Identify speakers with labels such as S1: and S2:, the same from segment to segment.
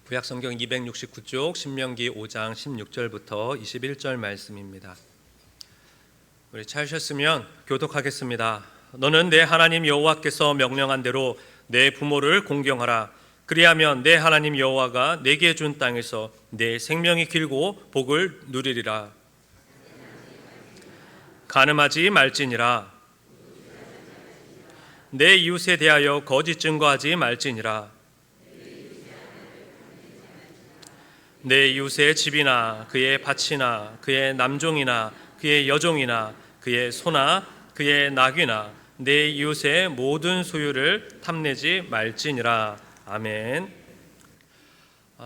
S1: 구약성경 269쪽 신명기 5장 16절부터 21절 말씀입니다. 우리 찾으셨으면 교독하겠습니다. 너는 내 하나님 여호와께서 명령한 대로 내 부모를 공경하라. 그리하면 내 하나님 여호와가 내게 준 땅에서 내 생명이 길고 복을 누리리라. 간음하지 말지니라. 내 이웃에 대하여 거짓 증거하지 말지니라. 내 이웃의 집이나 그의 밭이나 그의 남종이나 그의 여종이나 그의 소나 그의 나귀나 내 이웃의 모든 소유를 탐내지 말지니라. 아멘.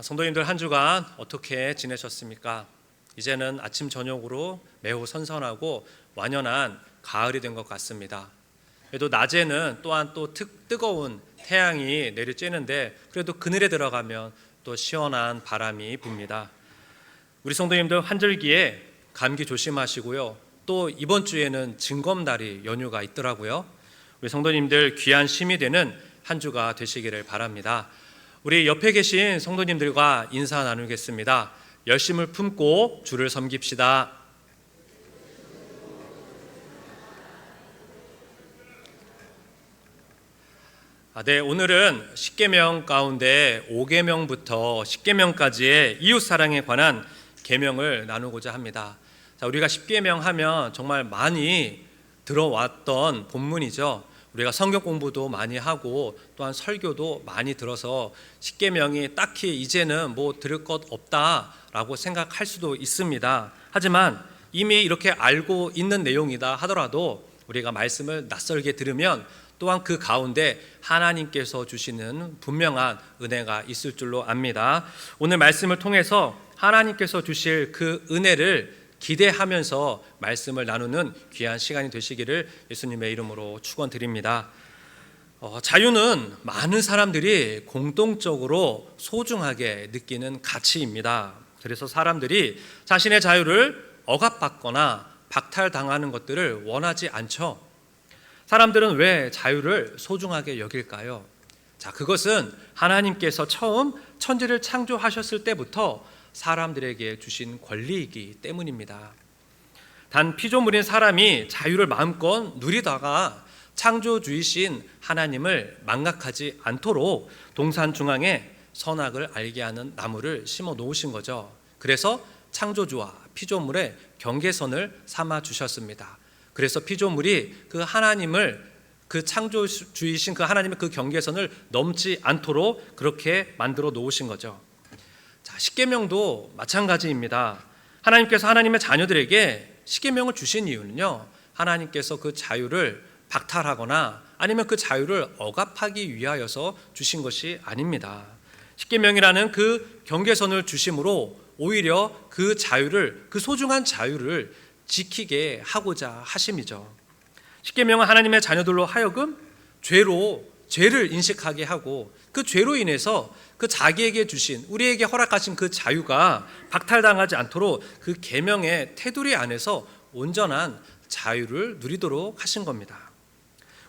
S1: 성도님들, 한 주간 어떻게 지내셨습니까? 이제는 아침 저녁으로 매우 선선하고 완연한 가을이 된 것 같습니다. 그래도 낮에는 또한 또 뜨거운 태양이 내리쬐는데 그래도 그늘에 들어가면 또 시원한 바람이 붑니다. 우리 성도님들, 환절기에 감기 조심하시고요. 또 이번 주에는 증검날이 연휴가 있더라고요. 우리 성도님들 귀한 쉼이 되는 한 주가 되시기를 바랍니다. 우리 옆에 계신 성도님들과 인사 나누겠습니다. 열심을 품고 주를 섬깁시다. 네, 오늘은 10계명 가운데 5계명부터 10계명까지의 이웃사랑에 관한 계명을 나누고자 합니다. 자, 우리가 10계명 하면 정말 많이 들어왔던 본문이죠. 우리가 성경 공부도 많이 하고 또한 설교도 많이 들어서 10계명이 딱히 이제는 뭐 들을 것 없다라고 생각할 수도 있습니다. 하지만 이미 이렇게 알고 있는 내용이다 하더라도 우리가 말씀을 낯설게 들으면 또한 그 가운데 하나님께서 주시는 분명한 은혜가 있을 줄로 압니다. 오늘 말씀을 통해서 하나님께서 주실 그 은혜를 기대하면서 말씀을 나누는 귀한 시간이 되시기를 예수님의 이름으로 축원드립니다. 자유는 많은 사람들이 공동적으로 소중하게 느끼는 가치입니다. 그래서 사람들이 자신의 자유를 억압받거나 박탈당하는 것들을 원하지 않죠. 사람들은 왜 자유를 소중하게 여길까요? 자, 그것은 하나님께서 처음 천지를 창조하셨을 때부터 사람들에게 주신 권리이기 때문입니다. 단 피조물인 사람이 자유를 마음껏 누리다가 창조주이신 하나님을 망각하지 않도록 동산 중앙에 선악을 알게 하는 나무를 심어 놓으신 거죠. 그래서 창조주와 피조물의 경계선을 삼아 주셨습니다. 그래서 피조물이 그 하나님을, 그 창조주이신 그 하나님의 그 경계선을 넘지 않도록 그렇게 만들어 놓으신 거죠. 자, 십계명도 마찬가지입니다. 하나님께서 하나님의 자녀들에게 십계명을 주신 이유는요, 하나님께서 그 자유를 박탈하거나 아니면 그 자유를 억압하기 위하여서 주신 것이 아닙니다. 십계명이라는 그 경계선을 주심으로 오히려 그 자유를, 그 소중한 자유를 지키게 하고자 하심이죠. 십계명은 하나님의 자녀들로 하여금 죄를 인식하게 하고 그 죄로 인해서 그 자기에게 주신, 우리에게 허락하신 그 자유가 박탈당하지 않도록 그 계명의 테두리 안에서 온전한 자유를 누리도록 하신 겁니다.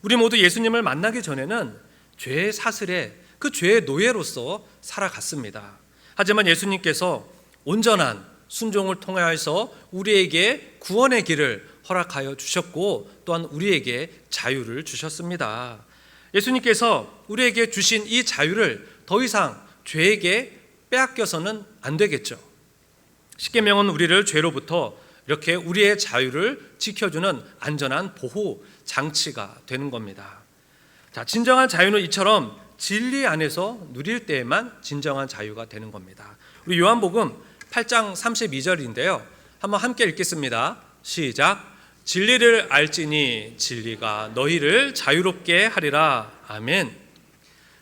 S1: 우리 모두 예수님을 만나기 전에는 죄의 사슬에, 그 죄의 노예로서 살아갔습니다. 하지만 예수님께서 온전한 순종을 통하여서 우리에게 구원의 길을 허락하여 주셨고 또한 우리에게 자유를 주셨습니다. 예수님께서 우리에게 주신 이 자유를 더 이상 죄에게 빼앗겨서는 안 되겠죠. 십계명은 우리를 죄로부터 이렇게 우리의 자유를 지켜주는 안전한 보호 장치가 되는 겁니다. 자, 진정한 자유는 이처럼 진리 안에서 누릴 때에만 진정한 자유가 되는 겁니다. 우리 요한복음 8장 32절인데요. 한번 함께 읽겠습니다. 시작. 진리를 알지니 진리가 너희를 자유롭게 하리라. 아멘.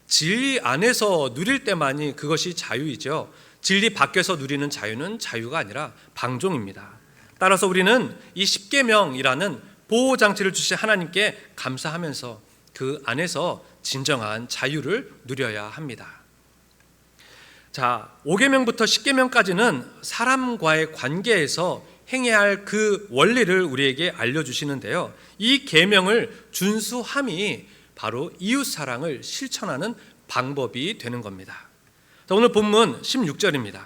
S1: 진리 안에서 누릴 때만이 그것이 자유이죠. 진리 밖에서 누리는 자유는 자유가 아니라 방종입니다. 따라서 우리는 이 십계명이라는 보호장치를 주신 하나님께 감사하면서 그 안에서 진정한 자유를 누려야 합니다. 자, 5계명부터 10계명까지는 사람과의 관계에서 행해야 할 그 원리를 우리에게 알려주시는데요. 이 계명을 준수함이 바로 이웃사랑을 실천하는 방법이 되는 겁니다. 자, 오늘 본문 16절입니다.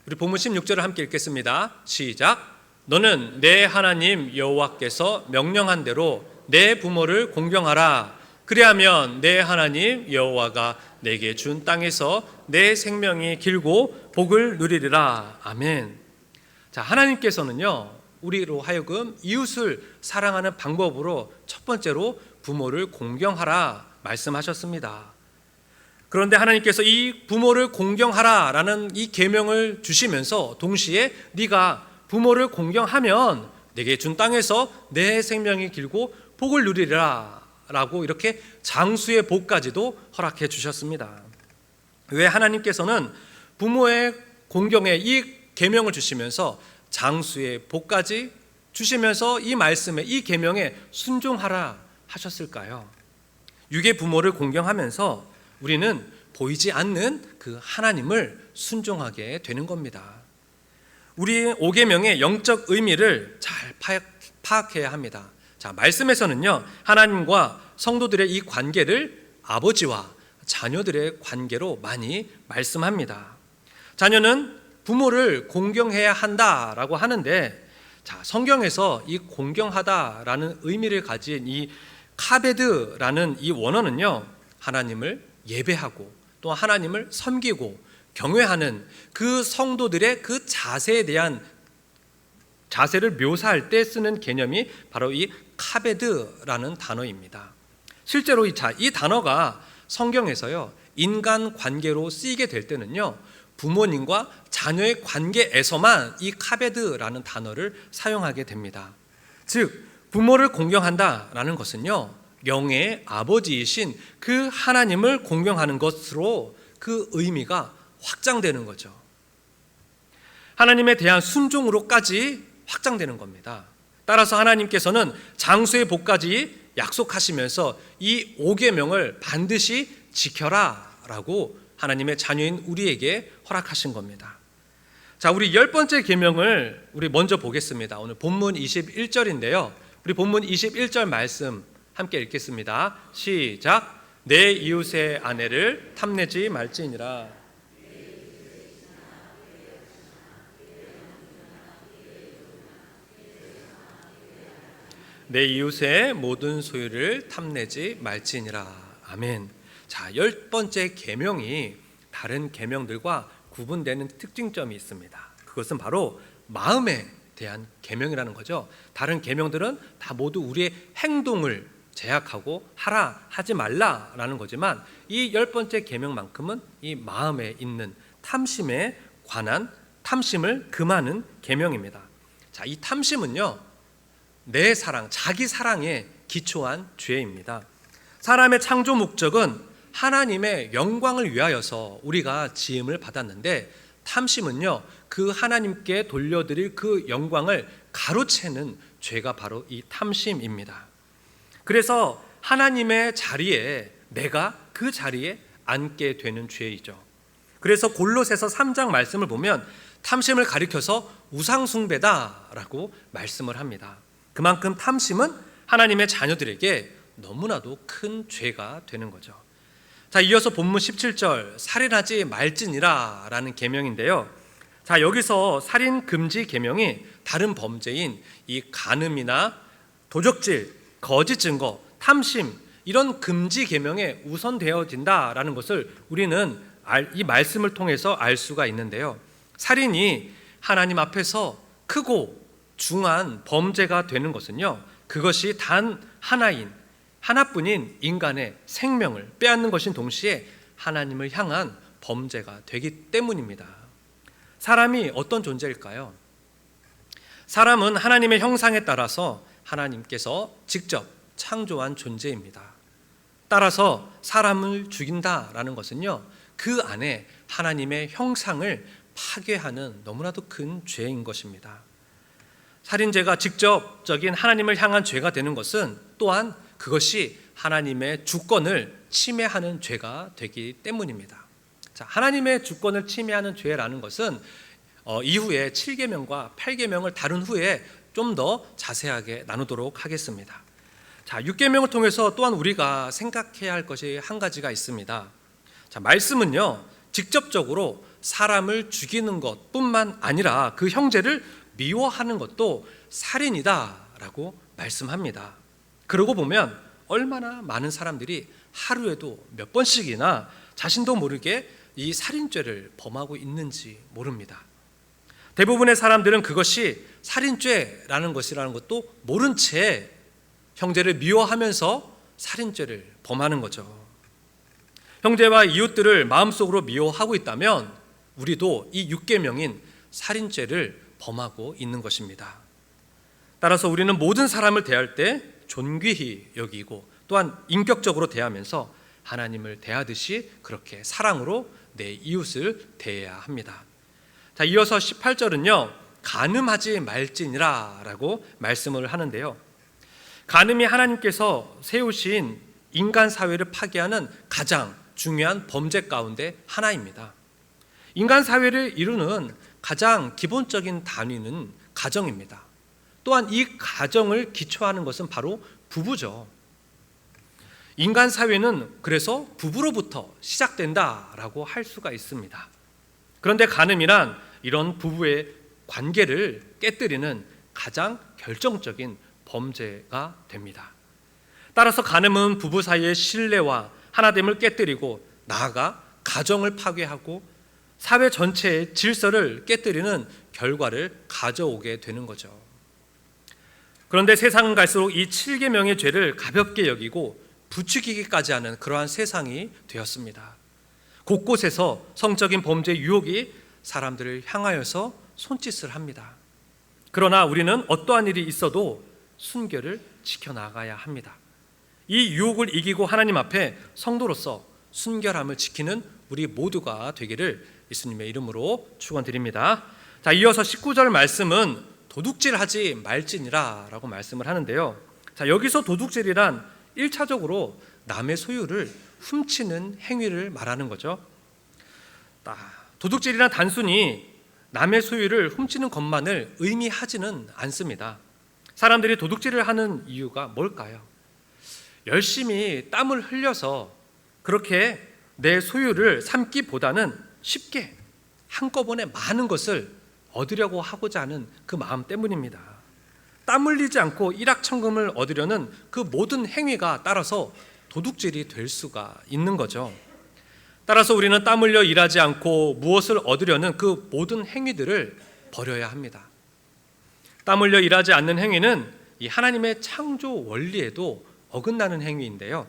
S1: 우리 본문 16절을 함께 읽겠습니다. 시작. 너는 내 하나님 여호와께서 명령한 대로 내 부모를 공경하라. 그리하면 내 하나님 여호와가 내게 준 땅에서 내 생명이 길고 복을 누리리라. 아멘. 자, 하나님께서는요, 우리로 하여금 이웃을 사랑하는 방법으로 첫 번째로 부모를 공경하라 말씀하셨습니다. 그런데 하나님께서 이 부모를 공경하라라는 이 계명을 주시면서 동시에 네가 부모를 공경하면 내게 준 땅에서 내 생명이 길고 복을 누리리라 라고 이렇게 장수의 복까지도 허락해 주셨습니다. 왜 하나님께서는 부모의 공경에 이 계명을 주시면서 장수의 복까지 주시면서 이 말씀에 이 계명에 순종하라 하셨을까요? 육의 부모를 공경하면서 우리는 보이지 않는 그 하나님을 순종하게 되는 겁니다. 우리 5계명의 영적 의미를 잘 파악해야 합니다. 자, 말씀에서는요, 하나님과 성도들의 이 관계를 아버지와 자녀들의 관계로 많이 말씀합니다. 자녀는 부모를 공경해야 한다라고 하는데, 자, 성경에서 이 공경하다라는 의미를 가진 이 카베드라는 이 원어는요, 하나님을 예배하고 또 하나님을 섬기고 경외하는 그 성도들의 그 자세에 대한 자세를 묘사할 때 쓰는 개념이 바로 이 카베드라는 단어입니다. 실제로 이 단어가 성경에서요, 인간 관계로 쓰이게 될 때는요, 부모님과 자녀의 관계에서만 이 카베드라는 단어를 사용하게 됩니다. 즉, 부모를 공경한다라는 것은요, 영의 아버지이신 그 하나님을 공경하는 것으로 그 의미가 확장되는 거죠. 하나님에 대한 순종으로까지 확장되는 겁니다. 따라서 하나님께서는 장수의 복까지 약속하시면서 이 5계명을 반드시 지켜라 라고 하나님의 자녀인 우리에게 허락하신 겁니다. 자, 우리 10번째 계명을 우리 먼저 보겠습니다. 오늘 본문 21절인데요. 우리 본문 21절 말씀 함께 읽겠습니다. 시작. 내 이웃의 아내를 탐내지 말지니라. 내 이웃의 모든 소유를 탐내지 말지니라. 아멘. 자, 10번째 계명이 다른 계명들과 구분되는 특징점이 있습니다. 그것은 바로 마음에 대한 계명이라는 거죠. 다른 계명들은 다 모두 우리의 행동을 제약하고 하라 하지 말라라는 거지만 이 10번째 계명만큼은 이 마음에 있는 탐심에 관한 탐심을 금하는 계명입니다. 자, 이 탐심은요, 내 사랑, 자기 사랑에 기초한 죄입니다. 사람의 창조 목적은 하나님의 영광을 위하여서 우리가 지음을 받았는데, 탐심은요, 그 하나님께 돌려드릴 그 영광을 가로채는 죄가 바로 이 탐심입니다. 그래서 하나님의 자리에 내가 그 자리에 앉게 되는 죄이죠. 그래서 골로새서 3장 말씀을 보면 탐심을 가리켜서 우상숭배다라고 말씀을 합니다. 그만큼 탐심은 하나님의 자녀들에게 너무나도 큰 죄가 되는 거죠. 자, 이어서 본문 17절 살인하지 말지니라 라는 계명인데요. 자, 여기서 살인 금지 계명이 다른 범죄인 이 간음이나 도적질, 거짓 증거, 탐심 이런 금지 계명에 우선되어진다라는 것을 우리는 이 말씀을 통해서 알 수가 있는데요. 살인이 하나님 앞에서 크고 중한 범죄가 되는 것은요, 그것이 단 하나뿐인 인간의 생명을 빼앗는 것인 동시에 하나님을 향한 범죄가 되기 때문입니다. 사람이 어떤 존재일까요? 사람은 하나님의 형상에 따라서 하나님께서 직접 창조한 존재입니다. 따라서 사람을 죽인다라는 것은요, 그 안에 하나님의 형상을 파괴하는 너무나도 큰 죄인 것입니다. 살인죄가 직접적인 하나님을 향한 죄가 되는 것은 또한 그것이 하나님의 주권을 침해하는 죄가 되기 때문입니다. 자, 하나님의 주권을 침해하는 죄라는 것은 이후에 7계명과 8계명을 다룬 후에 좀 더 자세하게 나누도록 하겠습니다. 자, 6계명을 통해서 또한 우리가 생각해야 할 것이 한 가지가 있습니다. 자, 말씀은요, 직접적으로 사람을 죽이는 것뿐만 아니라 그 형제를 미워하는 것도 살인이다라고 말씀합니다. 그러고 보면 얼마나 많은 사람들이 하루에도 몇 번씩이나 자신도 모르게 이 살인죄를 범하고 있는지 모릅니다. 대부분의 사람들은 그것이 살인죄라는 것이라는 것도 모른 채 형제를 미워하면서 살인죄를 범하는 거죠. 형제와 이웃들을 마음속으로 미워하고 있다면 우리도 이 육계명인 살인죄를 범하고 있는 것입니다. 따라서 우리는 모든 사람을 대할 때 존귀히 여기고 또한 인격적으로 대하면서 하나님을 대하듯이 그렇게 사랑으로 내 이웃을 대해야 합니다. 자, 이어서 18절은요, 간음하지 말지니라 라고 말씀을 하는데요, 간음이 하나님께서 세우신 인간 사회를 파괴하는 가장 중요한 범죄 가운데 하나입니다. 인간 사회를 이루는 가장 기본적인 단위는 가정입니다. 또한 이 가정을 기초하는 것은 바로 부부죠. 인간 사회는 그래서 부부로부터 시작된다라고 할 수가 있습니다. 그런데 간음이란 이런 부부의 관계를 깨뜨리는 가장 결정적인 범죄가 됩니다. 따라서 간음은 부부 사이의 신뢰와 하나됨을 깨뜨리고 나아가 가정을 파괴하고 사회 전체의 질서를 깨뜨리는 결과를 가져오게 되는 거죠. 그런데 세상은 갈수록 이 7계명의 죄를 가볍게 여기고 부추기기까지 하는 그러한 세상이 되었습니다. 곳곳에서 성적인 범죄 유혹이 사람들을 향하여서 손짓을 합니다. 그러나 우리는 어떠한 일이 있어도 순결을 지켜나가야 합니다. 이 유혹을 이기고 하나님 앞에 성도로서 순결함을 지키는 우리 모두가 되기를 예수님의 이름으로 축원드립니다. 자, 이어서 19절 말씀은 도둑질하지 말지니라 라고 말씀을 하는데요, 자, 여기서 도둑질이란 1차적으로 남의 소유를 훔치는 행위를 말하는 거죠. 도둑질이란 단순히 남의 소유를 훔치는 것만을 의미하지는 않습니다. 사람들이 도둑질을 하는 이유가 뭘까요? 열심히 땀을 흘려서 그렇게 내 소유를 삼기보다는 쉽게 한꺼번에 많은 것을 얻으려고 하고자 하는 그 마음 때문입니다. 땀 흘리지 않고 일확천금을 얻으려는 그 모든 행위가 따라서 도둑질이 될 수가 있는 거죠. 따라서 우리는 땀 흘려 일하지 않고 무엇을 얻으려는 그 모든 행위들을 버려야 합니다. 땀 흘려 일하지 않는 행위는 이 하나님의 창조 원리에도 어긋나는 행위인데요,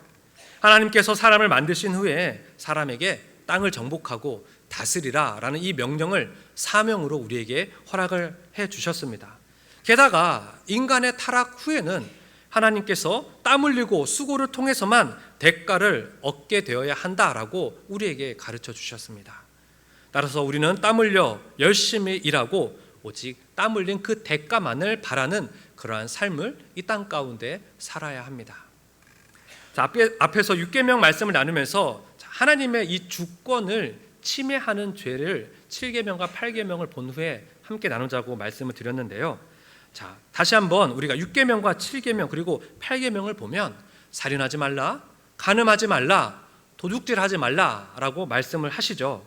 S1: 하나님께서 사람을 만드신 후에 사람에게 땅을 정복하고 다스리라 라는 이 명령을 사명으로 우리에게 허락을 해 주셨습니다. 게다가 인간의 타락 후에는 하나님께서 땀 흘리고 수고를 통해서만 대가를 얻게 되어야 한다라고 우리에게 가르쳐 주셨습니다. 따라서 우리는 땀 흘려 열심히 일하고 오직 땀 흘린 그 대가만을 바라는 그러한 삶을 이 땅 가운데 살아야 합니다. 자, 앞에서 6계명 말씀을 나누면서 하나님의 이 주권을 침해하는 죄를 7계명과 8계명을 본 후에 함께 나누자고 말씀을 드렸는데요, 자, 다시 한번 우리가 6계명과 7계명 그리고 8계명을 보면 살인하지 말라, 간음하지 말라, 도둑질하지 말라라고 말씀을 하시죠.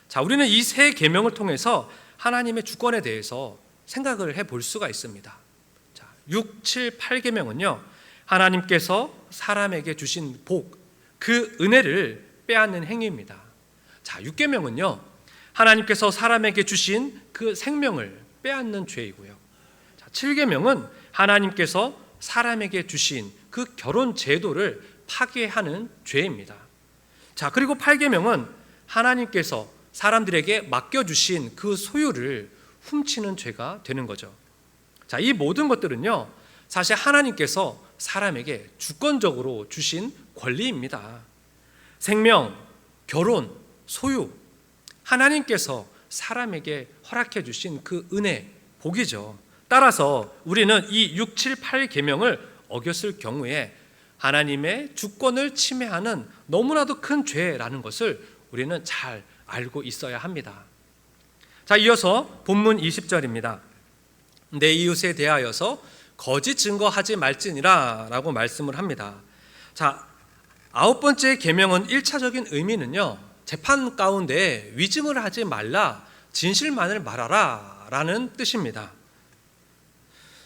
S1: 자, 우리는 이 세 계명을 통해서 하나님의 주권에 대해서 생각을 해볼 수가 있습니다. 자, 6, 7, 8계명은요, 하나님께서 사람에게 주신 복, 그 은혜를 빼앗는 행위입니다. 자, 6계명은요, 하나님께서 사람에게 주신 그 생명을 빼앗는 죄이고요. 자, 7계명은 하나님께서 사람에게 주신 그 결혼 제도를 파괴하는 죄입니다. 자, 그리고 8계명은 하나님께서 사람들에게 맡겨주신 그 소유를 훔치는 죄가 되는 거죠. 자, 이 모든 것들은요, 사실 하나님께서 사람에게 주권적으로 주신 권리입니다. 생명, 결혼, 소유, 하나님께서 사람에게 허락해 주신 그 은혜, 복이죠. 따라서 우리는 이 6, 7, 8계명을 어겼을 경우에 하나님의 주권을 침해하는 너무나도 큰 죄라는 것을 우리는 잘 알고 있어야 합니다. 자, 이어서 본문 20절입니다. 내 이웃에 대하여서 거짓 증거하지 말지니라 라고 말씀을 합니다. 자, 9번째 계명은 1차적인 의미는요, 재판 가운데 위증을 하지 말라, 진실만을 말하라 라는 뜻입니다.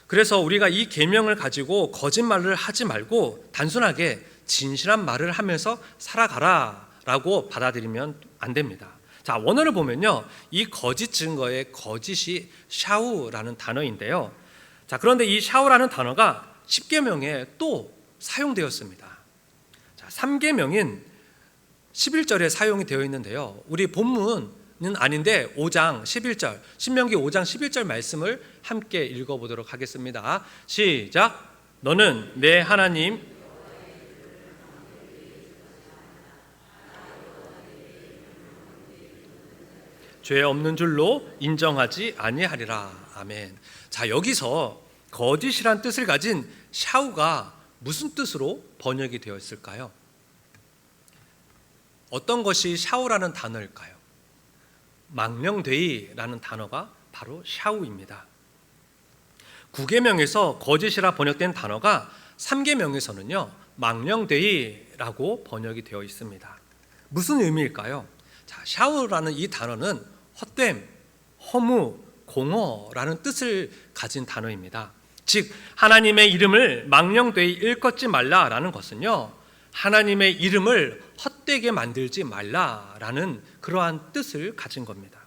S1: 그래서 우리가 이 계명을 가지고 거짓말을 하지 말고 단순하게 진실한 말을 하면서 살아가라 라고 받아들이면 안 됩니다. 자, 원어를 보면요, 이 거짓 증거의 거짓이 샤우라는 단어인데요. 자, 그런데 이 샤우라는 단어가 10계명에 또 사용되었습니다. 자, 3계명인 11절에 사용이 되어 있는데요, 우리 본문은 아닌데 5장 11절, 신명기 5장 11절 말씀을 함께 읽어보도록 하겠습니다. 시작. 너는 내 하나님 죄 없는 줄로 인정하지 아니하리라. 아멘. 자, 여기서 거짓이란 뜻을 가진 샤우가 무슨 뜻으로 번역이 되어 있을까요? 어떤 것이 샤우라는 단어일까요? 망령되이라는 단어가 바로 샤우입니다. 9계명에서 거짓이라 번역된 단어가 3계명에서는요, 망령되이라고 번역이 되어 있습니다. 무슨 의미일까요? 자, 샤우라는 이 단어는 헛됨, 허무, 공허라는 뜻을 가진 단어입니다. 즉, 하나님의 이름을 망령되이 일컫지 말라라는 것은요, 하나님의 이름을 헛되게 만들지 말라라는 그러한 뜻을 가진 겁니다.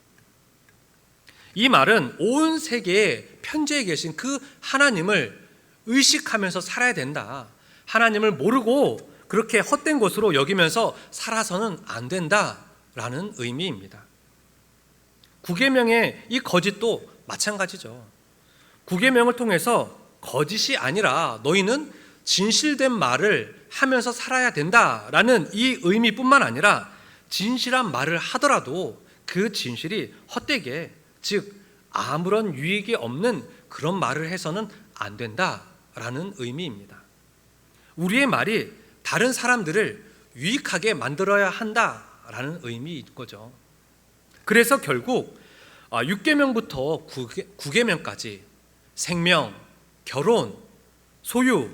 S1: 이 말은 온 세계에 편재해 계신 그 하나님을 의식하면서 살아야 된다, 하나님을 모르고 그렇게 헛된 것으로 여기면서 살아서는 안 된다라는 의미입니다. 9계명의 이 거짓도 마찬가지죠. 9계명을 통해서 거짓이 아니라 너희는 진실된 말을 하면서 살아야 된다라는 이 의미뿐만 아니라 진실한 말을 하더라도 그 진실이 헛되게, 즉 아무런 유익이 없는 그런 말을 해서는 안 된다라는 의미입니다. 우리의 말이 다른 사람들을 유익하게 만들어야 한다라는 의미인 거죠. 그래서 결국 6계명부터 9계명까지 생명, 결혼, 소유,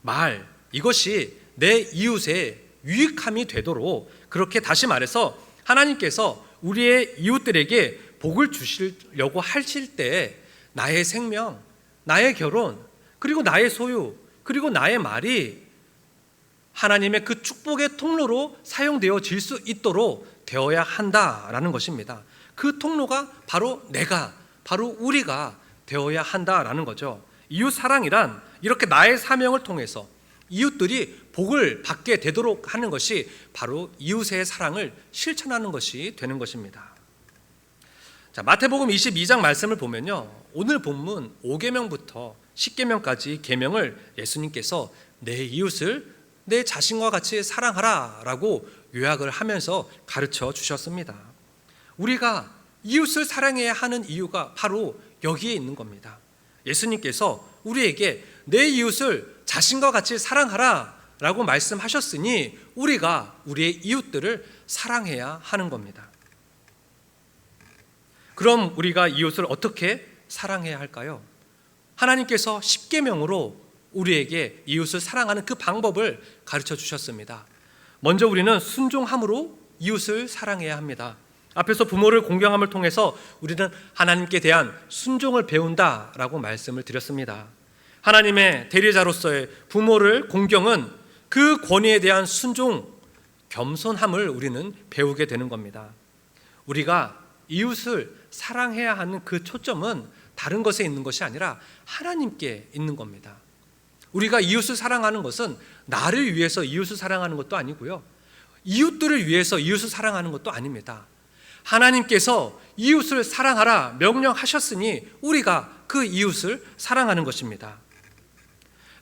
S1: 말, 이것이 내 이웃의 유익함이 되도록, 그렇게 다시 말해서 하나님께서 우리의 이웃들에게 복을 주시려고 하실 때 나의 생명, 나의 결혼, 그리고 나의 소유, 그리고 나의 말이 하나님의 그 축복의 통로로 사용되어질 수 있도록 되어야 한다라는 것입니다. 그 통로가 바로 내가, 바로 우리가 되어야 한다라는 거죠. 이웃 사랑이란 이렇게 나의 사명을 통해서 이웃들이 복을 받게 되도록 하는 것이 바로 이웃의 사랑을 실천하는 것이 되는 것입니다. 자, 마태복음 22장 말씀을 보면요, 오늘 본문 5계명부터 10계명까지 계명을 예수님께서 내 이웃을 내 자신과 같이 사랑하라 라고 요약을 하면서 가르쳐 주셨습니다. 우리가 이웃을 사랑해야 하는 이유가 바로 여기에 있는 겁니다. 예수님께서 우리에게 내 이웃을 자신과 같이 사랑하라 라고 말씀하셨으니 우리가 우리의 이웃들을 사랑해야 하는 겁니다. 그럼 우리가 이웃을 어떻게 사랑해야 할까요? 하나님께서 10계명으로 우리에게 이웃을 사랑하는 그 방법을 가르쳐 주셨습니다. 먼저 우리는 순종함으로 이웃을 사랑해야 합니다. 앞에서 부모를 공경함을 통해서 우리는 하나님께 대한 순종을 배운다라고 말씀을 드렸습니다. 하나님의 대리자로서의 부모를 공경은 그 권위에 대한 순종, 겸손함을 우리는 배우게 되는 겁니다. 우리가 이웃을 사랑해야 하는 그 초점은 다른 것에 있는 것이 아니라 하나님께 있는 겁니다. 우리가 이웃을 사랑하는 것은 나를 위해서 이웃을 사랑하는 것도 아니고요, 이웃들을 위해서 이웃을 사랑하는 것도 아닙니다. 하나님께서 이웃을 사랑하라 명령하셨으니 우리가 그 이웃을 사랑하는 것입니다.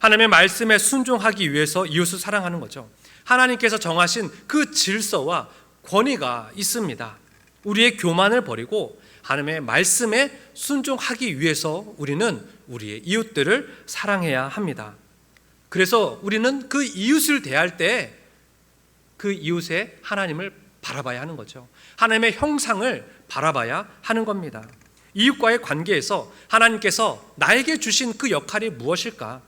S1: 하나님의 말씀에 순종하기 위해서 이웃을 사랑하는 거죠. 하나님께서 정하신 그 질서와 권위가 있습니다. 우리의 교만을 버리고 하나님의 말씀에 순종하기 위해서 우리는 우리의 이웃들을 사랑해야 합니다. 그래서 우리는 그 이웃을 대할 때 그 이웃의 하나님을 바라봐야 하는 거죠. 하나님의 형상을 바라봐야 하는 겁니다. 이웃과의 관계에서 하나님께서 나에게 주신 그 역할이 무엇일까?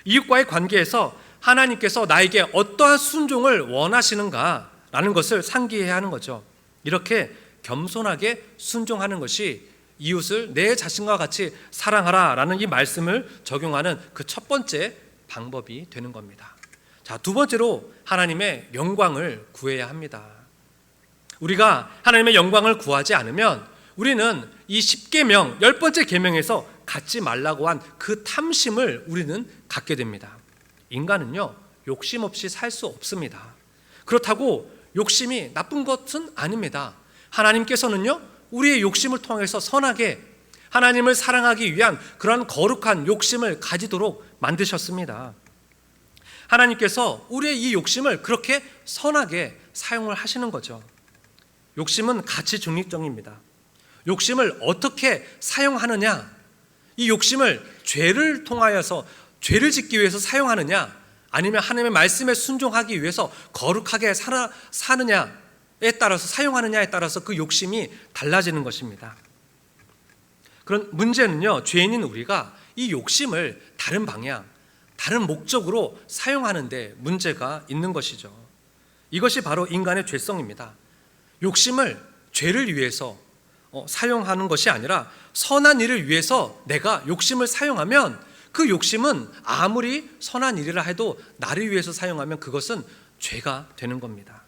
S1: 이웃과의 관계에서 하나님께서 나에게 어떠한 순종을 원하시는가? 라는 것을 상기해야 하는 거죠. 이렇게 겸손하게 순종하는 것이 이웃을 내 자신과 같이 사랑하라 라는 이 말씀을 적용하는 그 첫 번째 방법이 되는 겁니다. 자, 두 번째로 하나님의 영광을 구해야 합니다. 우리가 하나님의 영광을 구하지 않으면 우리는 이 10계명, 10번째 계명에서 갖지 말라고 한 그 탐심을 우리는 갖게 됩니다. 인간은요, 욕심 없이 살 수 없습니다. 그렇다고 욕심이 나쁜 것은 아닙니다. 하나님께서는요, 우리의 욕심을 통해서 선하게 하나님을 사랑하기 위한 그러한 거룩한 욕심을 가지도록 만드셨습니다. 하나님께서 우리의 이 욕심을 그렇게 선하게 사용을 하시는 거죠. 욕심은 가치 중립적입니다. 욕심을 어떻게 사용하느냐, 이 욕심을 죄를 통하여서 죄를 짓기 위해서 사용하느냐, 아니면 하나님의 말씀에 순종하기 위해서 거룩하게 사느냐에 따라서, 사용하느냐에 따라서 그 욕심이 달라지는 것입니다. 그런 문제는요, 죄인인 우리가 이 욕심을 다른 방향, 다른 목적으로 사용하는데 문제가 있는 것이죠. 이것이 바로 인간의 죄성입니다. 욕심을 죄를 위해서 사용하는 것이 아니라 선한 일을 위해서 내가 욕심을 사용하면 그 욕심은 아무리 선한 일이라 해도 나를 위해서 사용하면 그것은 죄가 되는 겁니다.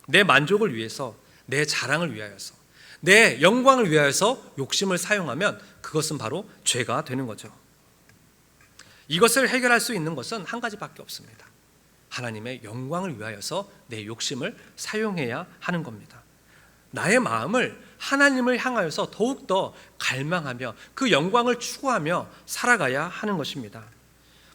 S1: 내 만족을 위해서, 내 자랑을 위하여서, 내 영광을 위하여서 욕심을 사용하면 그것은 바로 죄가 되는 거죠. 이것을 해결할 수 있는 것은 한 가지밖에 없습니다. 하나님의 영광을 위하여서 내 욕심을 사용해야 하는 겁니다. 나의 마음을 하나님을 향하여서 더욱더 갈망하며 그 영광을 추구하며 살아가야 하는 것입니다.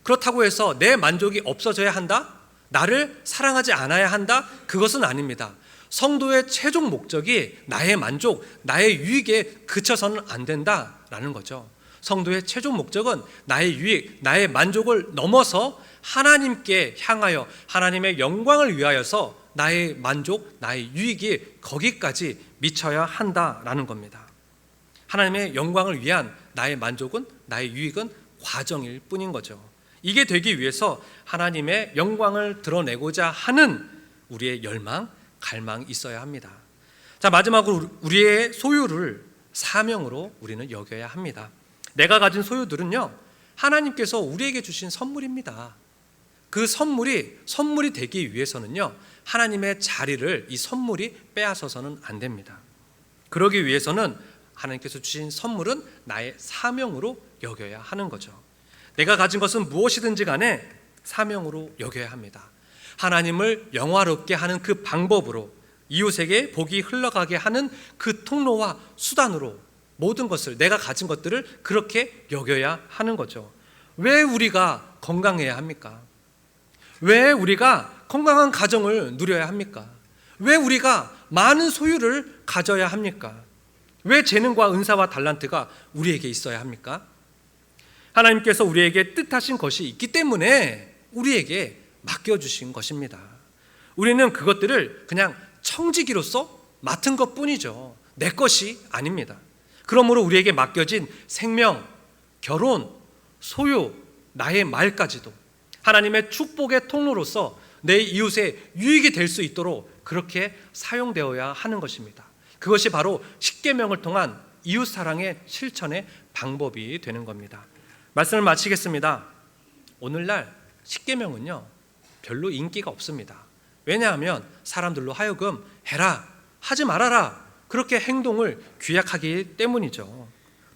S1: 그렇다고 해서 내 만족이 없어져야 한다? 나를 사랑하지 않아야 한다? 그것은 아닙니다. 성도의 최종 목적이 나의 만족, 나의 유익에 그쳐서는 안 된다라는 거죠. 성도의 최종 목적은 나의 유익, 나의 만족을 넘어서 하나님께 향하여 하나님의 영광을 위하여서 나의 만족, 나의 유익이 거기까지 미쳐야 한다라는 겁니다. 하나님의 영광을 위한 나의 만족은, 나의 유익은 과정일 뿐인 거죠. 이게 되기 위해서 하나님의 영광을 드러내고자 하는 우리의 열망, 갈망이 있어야 합니다. 자, 마지막으로 우리의 소유를 사명으로 우리는 여겨야 합니다. 내가 가진 소유들은요, 하나님께서 우리에게 주신 선물입니다. 그 선물이 되기 위해서는요, 하나님의 자리를 이 선물이 빼앗아서는 안 됩니다. 그러기 위해서는 하나님께서 주신 선물은 나의 사명으로 여겨야 하는 거죠. 내가 가진 것은 무엇이든지 간에 사명으로 여겨야 합니다. 하나님을 영화롭게 하는 그 방법으로, 이웃에게 복이 흘러가게 하는 그 통로와 수단으로 모든 것을, 내가 가진 것들을 그렇게 여겨야 하는 거죠. 왜 우리가 건강해야 합니까? 왜 우리가 건강한 가정을 누려야 합니까? 왜 우리가 많은 소유를 가져야 합니까? 왜 재능과 은사와 달란트가 우리에게 있어야 합니까? 하나님께서 우리에게 뜻하신 것이 있기 때문에 우리에게 맡겨주신 것입니다. 우리는 그것들을 그냥 청지기로서 맡은 것뿐이죠. 내 것이 아닙니다. 그러므로 우리에게 맡겨진 생명, 결혼, 소유, 나의 말까지도 하나님의 축복의 통로로서 내 이웃의 유익이 될 수 있도록 그렇게 사용되어야 하는 것입니다. 그것이 바로 십계명을 통한 이웃 사랑의 실천의 방법이 되는 겁니다. 말씀을 마치겠습니다. 오늘날 십계명은요, 별로 인기가 없습니다. 왜냐하면 사람들로 하여금 해라, 하지 말아라, 그렇게 행동을 규약하기 때문이죠.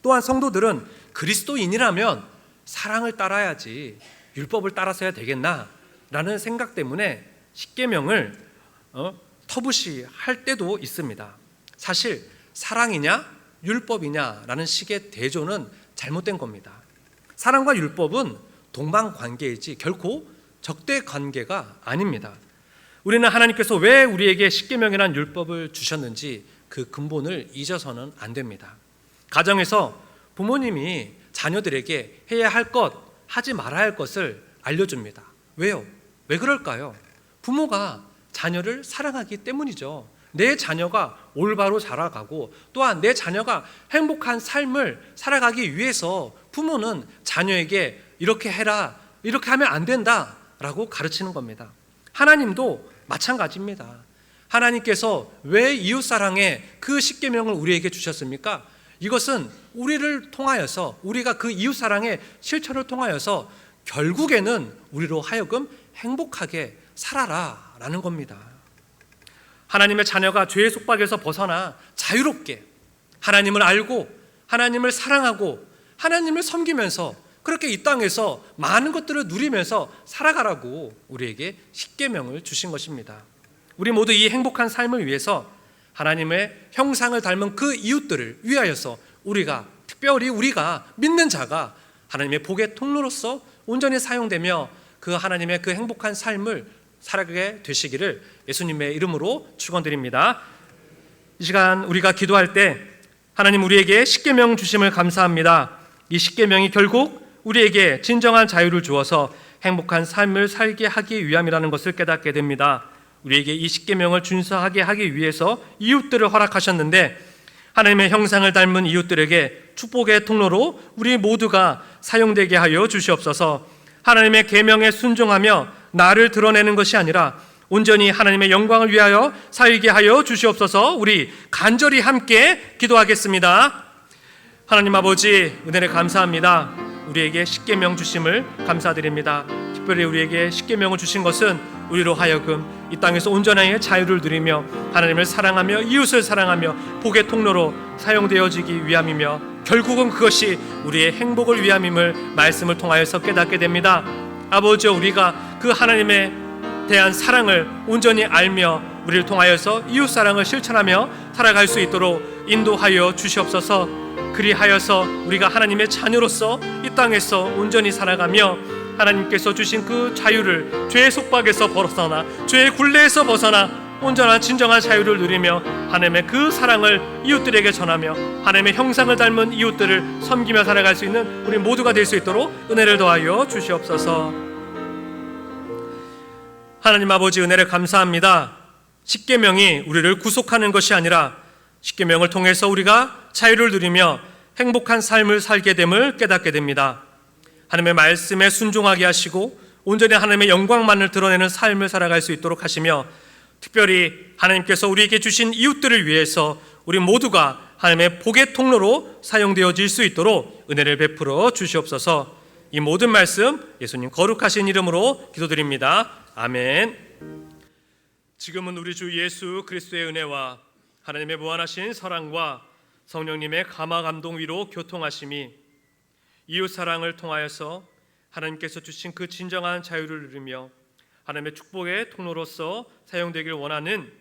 S1: 또한 성도들은 그리스도인이라면 사랑을 따라야지 율법을 따라서야 되겠나라는 생각 때문에 십계명을 터부시할 때도 있습니다. 사실 사랑이냐 율법이냐라는 식의 대조는 잘못된 겁니다. 사랑과 율법은 동반관계이지 결코 적대관계가 아닙니다. 우리는 하나님께서 왜 우리에게 십계명이라는 율법을 주셨는지 그 근본을 잊어서는 안 됩니다. 가정에서 부모님이 자녀들에게 해야 할 것, 하지 말아야 할 것을 알려줍니다. 왜요? 왜 그럴까요? 부모가 자녀를 사랑하기 때문이죠. 내 자녀가 올바로 자라가고 또한 내 자녀가 행복한 삶을 살아가기 위해서 부모는 자녀에게 이렇게 해라, 이렇게 하면 안 된다 라고 가르치는 겁니다. 하나님도 마찬가지입니다. 하나님께서 왜 이웃사랑의 그 십계명을 우리에게 주셨습니까? 이것은 우리를 통하여서, 우리가 그 이웃사랑의 실천을 통하여서 결국에는 우리로 하여금 행복하게 살아라 라는 겁니다. 하나님의 자녀가 죄의 속박에서 벗어나 자유롭게 하나님을 알고 하나님을 사랑하고 하나님을 섬기면서 그렇게 이 땅에서 많은 것들을 누리면서 살아가라고 우리에게 십계명을 주신 것입니다. 우리 모두 이 행복한 삶을 위해서 하나님의 형상을 닮은 그 이웃들을 위하여서 특별히 우리가 믿는 자가 하나님의 복의 통로로서 온전히 사용되며 그 하나님의 그 행복한 삶을 살아가게 되시기를 예수님의 이름으로 축원드립니다. 이 시간 우리가 기도할 때 하나님 우리에게 십계명 주심을 감사합니다. 이 십계명이 결국 우리에게 진정한 자유를 주어서 행복한 삶을 살게 하기 위함이라는 것을 깨닫게 됩니다. 우리에게 이 십계명을 준수하게 하기 위해서 이웃들을 허락하셨는데 하나님의 형상을 닮은 이웃들에게 축복의 통로로 우리 모두가 사용되게 하여 주시옵소서. 하나님의 계명에 순종하며 나를 드러내는 것이 아니라 온전히 하나님의 영광을 위하여 살게 하여 주시옵소서. 우리 간절히 함께 기도하겠습니다. 하나님 아버지, 은혜를 감사합니다. 우리에게 십계명 주심을 감사드립니다. 특별히 우리에게 십계명을 주신 것은 우리로 하여금 이 땅에서 온전하게 자유를 누리며 하나님을 사랑하며 이웃을 사랑하며 복의 통로로 사용되어지기 위함이며 결국은 그것이 우리의 행복을 위함임을 말씀을 통하여서 깨닫게 됩니다. 아버지, 우리가 그 하나님에 대한 사랑을 온전히 알며 우리를 통하여서 이웃 사랑을 실천하며 살아갈 수 있도록 인도하여 주시옵소서. 그리하여서 우리가 하나님의 자녀로서 이 땅에서 온전히 살아가며 하나님께서 주신 그 자유를, 죄의 속박에서 벗어나 죄의 굴레에서 벗어나 온전한 진정한 자유를 누리며 하나님의 그 사랑을 이웃들에게 전하며 하나님의 형상을 닮은 이웃들을 섬기며 살아갈 수 있는 우리 모두가 될 수 있도록 은혜를 더하여 주시옵소서. 하나님 아버지, 은혜를 감사합니다. 십계명이 우리를 구속하는 것이 아니라 십계명을 통해서 우리가 자유를 누리며 행복한 삶을 살게 됨을 깨닫게 됩니다. 하나님의 말씀에 순종하게 하시고 온전히 하나님의 영광만을 드러내는 삶을 살아갈 수 있도록 하시며 특별히 하나님께서 우리에게 주신 이웃들을 위해서 우리 모두가 하나님의 복의 통로로 사용되어질 수 있도록 은혜를 베풀어 주시옵소서. 이 모든 말씀 예수님 거룩하신 이름으로 기도드립니다. 아멘. 지금은 우리 주 예수 그리스도의 은혜와 하나님의 무한하신 사랑과 성령님의 감화 감동 위로 교통하심이 이웃 사랑을 통하여서 하나님께서 주신 그 진정한 자유를 누리며 하나님의 축복의 통로로서 사용되길 원하는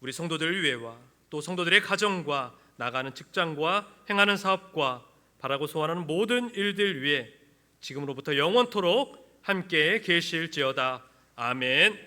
S1: 우리 성도들을 위해와 또 성도들의 가정과 나가는 직장과 행하는 사업과 바라고 소원하는 모든 일들 위해 지금으로부터 영원토록 함께 계실지어다. 아멘.